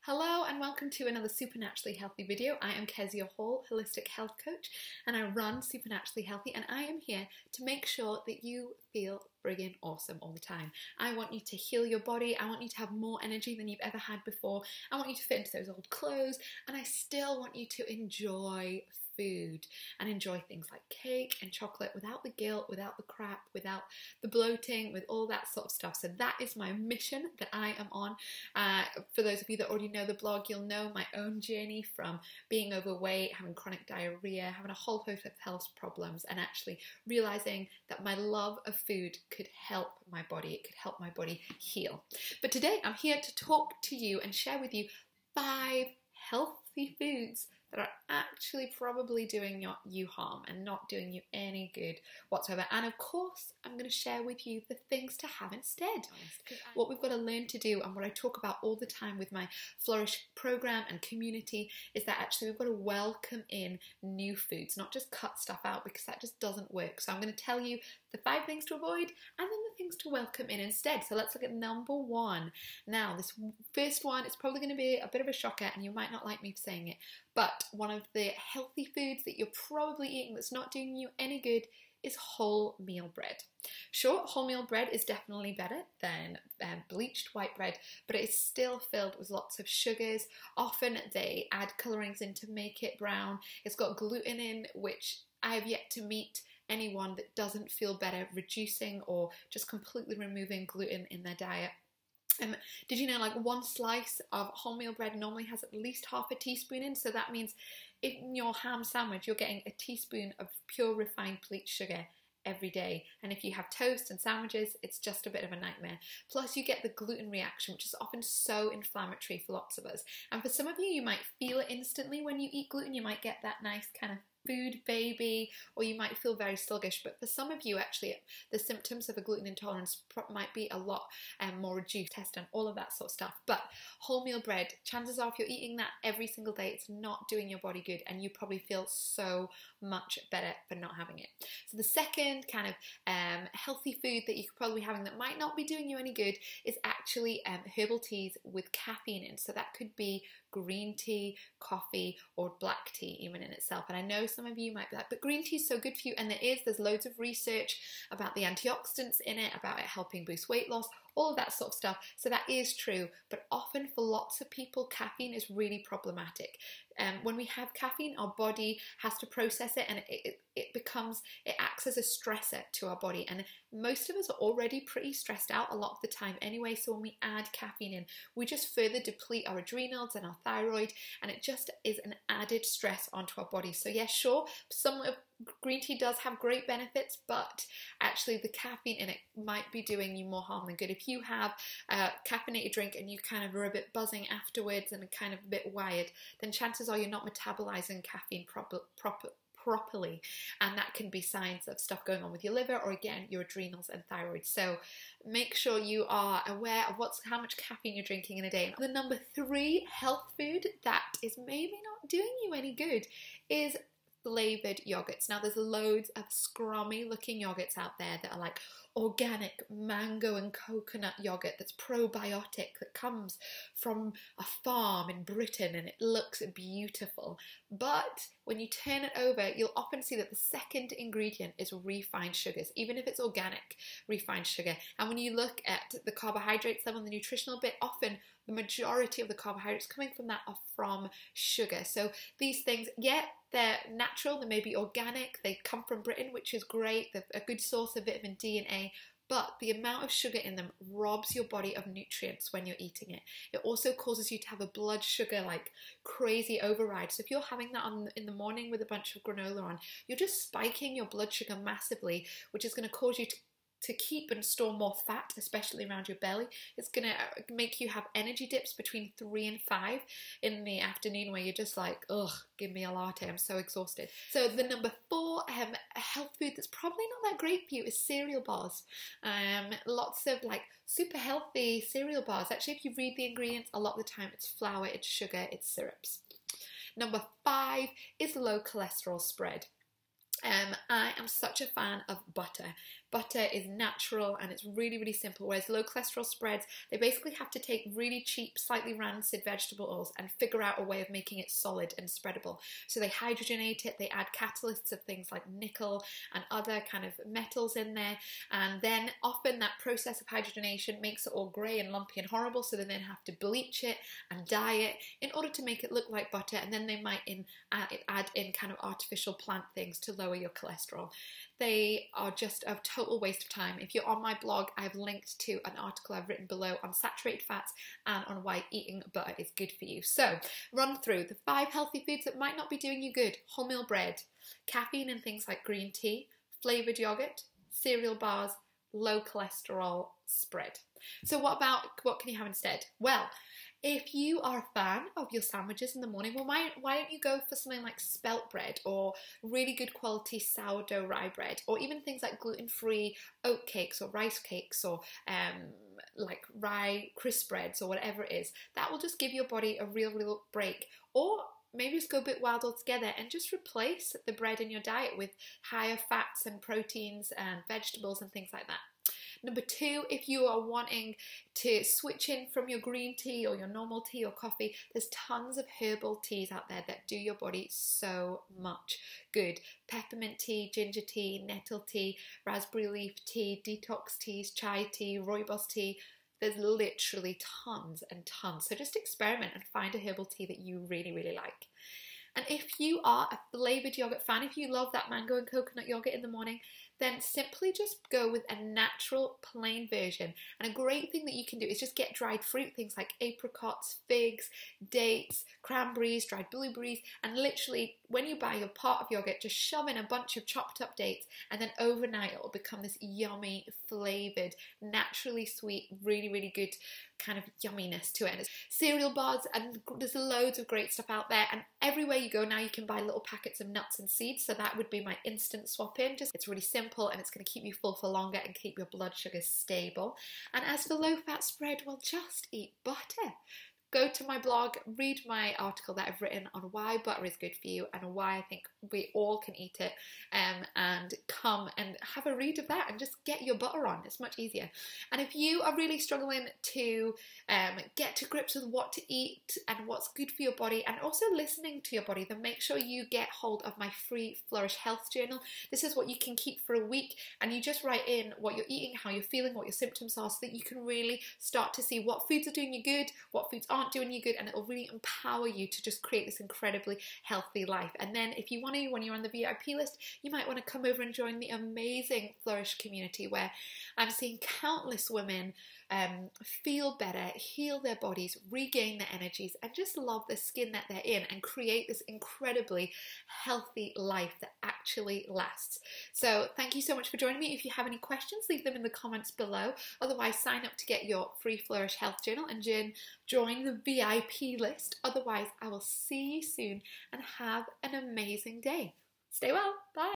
Hello and welcome to another Supernaturally Healthy video. I am Kezia Hall, Holistic Health Coach, and I run Supernaturally Healthy, and I am here to make sure that you feel friggin' awesome all the time. I want you to heal your body. I want you to have more energy than you've ever had before. I want you to fit into those old clothes, and I still want you to enjoy food and enjoy things like cake and chocolate without the guilt, without the crap, without the bloating, with all that sort of stuff. So that is my mission that I am on. For those of you that already know the blog, you'll know my own journey from being overweight, having chronic diarrhea, having a whole host of health problems, and actually realizing that my love of food could help my body. It could help my body heal. But today I'm here to talk to you and share with you 5 healthy foods that are actually probably doing you harm and not doing you any good whatsoever. And of course, I'm going to share with you the things to have instead. What we've got to learn to do, and what I talk about all the time with my Flourish program and community, is that actually we've got to welcome in new foods, not just cut stuff out, because that just doesn't work. So I'm going to tell you the 5 things to avoid and then the things to welcome in instead. So let's look at number 1. Now, this first one is probably going to be a bit of a shocker, and you might not like me saying it, but one of the healthy foods that you're probably eating that's not doing you any good is wholemeal bread. Sure, wholemeal bread is definitely better than bleached white bread, but it is still filled with lots of sugars. Often they add colorings in to make it brown. It's got gluten in, which I have yet to meet anyone that doesn't feel better reducing or just completely removing gluten in their diet. Did you know, like, 1 slice of wholemeal bread normally has at least half a teaspoon in? So that means in your ham sandwich, you're getting a teaspoon of pure refined bleached sugar every day. And if you have toast and sandwiches, it's just a bit of a nightmare. Plus you get the gluten reaction, which is often so inflammatory for lots of us. And for some of you, you might feel it instantly when you eat gluten. You might get that nice kind of food baby, or you might feel very sluggish. But for some of you, actually, the symptoms of a gluten intolerance might be a lot more reduced, test and all of that sort of stuff. But wholemeal bread, chances are if you're eating that every single day, it's not doing your body good, and you probably feel so much better for not having it. So the second kind of healthy food that you could probably be having that might not be doing you any good is actually herbal teas with caffeine in. So that could be green tea, coffee, or black tea even in itself. And I know some of you might be like, but green tea is so good for you. And there's loads of research about the antioxidants in it, about it helping boost weight loss, all of that sort of stuff. So that is true, but often for lots of people, caffeine is really problematic. When we have caffeine, our body has to process it, and it acts as a stressor to our body. And most of us are already pretty stressed out a lot of the time anyway. So when we add caffeine in, we just further deplete our adrenals and our thyroid, and it just is an added stress onto our body. So yeah, sure, some of green tea does have great benefits, but actually the caffeine in it might be doing you more harm than good. If you have a caffeinated drink and you kind of are a bit buzzing afterwards and kind of a bit wired, then chances are you're not metabolizing caffeine properly, and that can be signs of stuff going on with your liver, or again your adrenals and thyroid. So make sure you are aware of how much caffeine you're drinking in a day. The number 3 health food that is maybe not doing you any good is flavored yogurts. Now there's loads of scrummy looking yogurts out there that are like organic mango and coconut yogurt that's probiotic, that comes from a farm in Britain, and it looks beautiful. But when you turn it over, you'll often see that the second ingredient is refined sugars, even if it's organic refined sugar. And when you look at the carbohydrates level, the nutritional bit, often the majority of the carbohydrates coming from that are from sugar. So these things, yeah, they're natural, they may be organic, they come from Britain, which is great, they're a good source of vitamin D and A, but the amount of sugar in them robs your body of nutrients when you're eating it. It also causes you to have a blood sugar like crazy override. So if you're having that in the morning with a bunch of granola on, you're just spiking your blood sugar massively, which is going to cause you to keep and store more fat, especially around your belly. It's going to make you have energy dips between 3 and 5 in the afternoon, where you're just like, ugh, give me a latte, I'm so exhausted. So the number 4 health food that's probably not that great for you is cereal bars. Lots of like super healthy cereal bars. Actually, if you read the ingredients, a lot of the time it's flour, it's sugar, it's syrups. Number 5 is low cholesterol spread. I am such a fan of butter. Butter is natural and it's really, really simple, whereas low cholesterol spreads, they basically have to take really cheap, slightly rancid vegetable oils and figure out a way of making it solid and spreadable. So they hydrogenate it, they add catalysts of things like nickel and other kind of metals in there, and then often that process of hydrogenation makes it all grey and lumpy and horrible, so they then have to bleach it and dye it in order to make it look like butter, and then they might add in kind of artificial plant things to lower your cholesterol. They are just a total waste of time. If you're on my blog, I've linked to an article I've written below on saturated fats and on why eating butter is good for you. So, run through the 5 healthy foods that might not be doing you good. Wholemeal bread, caffeine in things like green tea, flavoured yogurt, cereal bars, low cholesterol spread. So what can you have instead? Well, if you are a fan of your sandwiches in the morning, well, why don't you go for something like spelt bread or really good quality sourdough rye bread, or even things like gluten-free oat cakes or rice cakes, or like rye crisp breads or whatever it is. That will just give your body a real break. Or maybe just go a bit wild altogether and just replace the bread in your diet with higher fats and proteins and vegetables and things like that. Number 2, if you are wanting to switch in from your green tea or your normal tea or coffee, there's tons of herbal teas out there that do your body so much good. Peppermint tea, ginger tea, nettle tea, raspberry leaf tea, detox teas, chai tea, rooibos tea. There's literally tons and tons. So just experiment and find a herbal tea that you really, really like. And if you are a flavoured yogurt fan, if you love that mango and coconut yogurt in the morning, then simply just go with a natural plain version. And a great thing that you can do is just get dried fruit, things like apricots, figs, dates, cranberries, dried blueberries, and literally when you buy your pot of yogurt, just shove in a bunch of chopped up dates, and then overnight it will become this yummy, flavoured, naturally sweet, really, really good kind of yumminess to it. And it's cereal bars, and there's loads of great stuff out there, and everywhere you go now you can buy little packets of nuts and seeds, so that would be my instant swap in. It's really simple and it's going to keep you full for longer and keep your blood sugars stable. And as for low fat spread, well, just eat butter. Go to my blog, read my article that I've written on why butter is good for you and why I think we all can eat it, and come and have a read of that and just get your butter on. It's much easier. And if you are really struggling to get to grips with what to eat and what's good for your body and also listening to your body, then make sure you get hold of my free Flourish Health Journal. This is what you can keep for a week, and you just write in what you're eating, how you're feeling, what your symptoms are, so that you can really start to see what foods are doing you good, what foods aren't doing you good, and it will really empower you to just create this incredibly healthy life. And then if you want to, when you're on the VIP list, you might want to come over and join the amazing Flourish community, where I'm seeing countless women feel better, heal their bodies, regain their energies, and just love the skin that they're in and create this incredibly healthy life that actually lasts. So thank you so much for joining me. If you have any questions, leave them in the comments below. Otherwise, sign up to get your free Flourish Health Journal and join the VIP list. Otherwise, I will see you soon and have an amazing day. Stay well. Bye.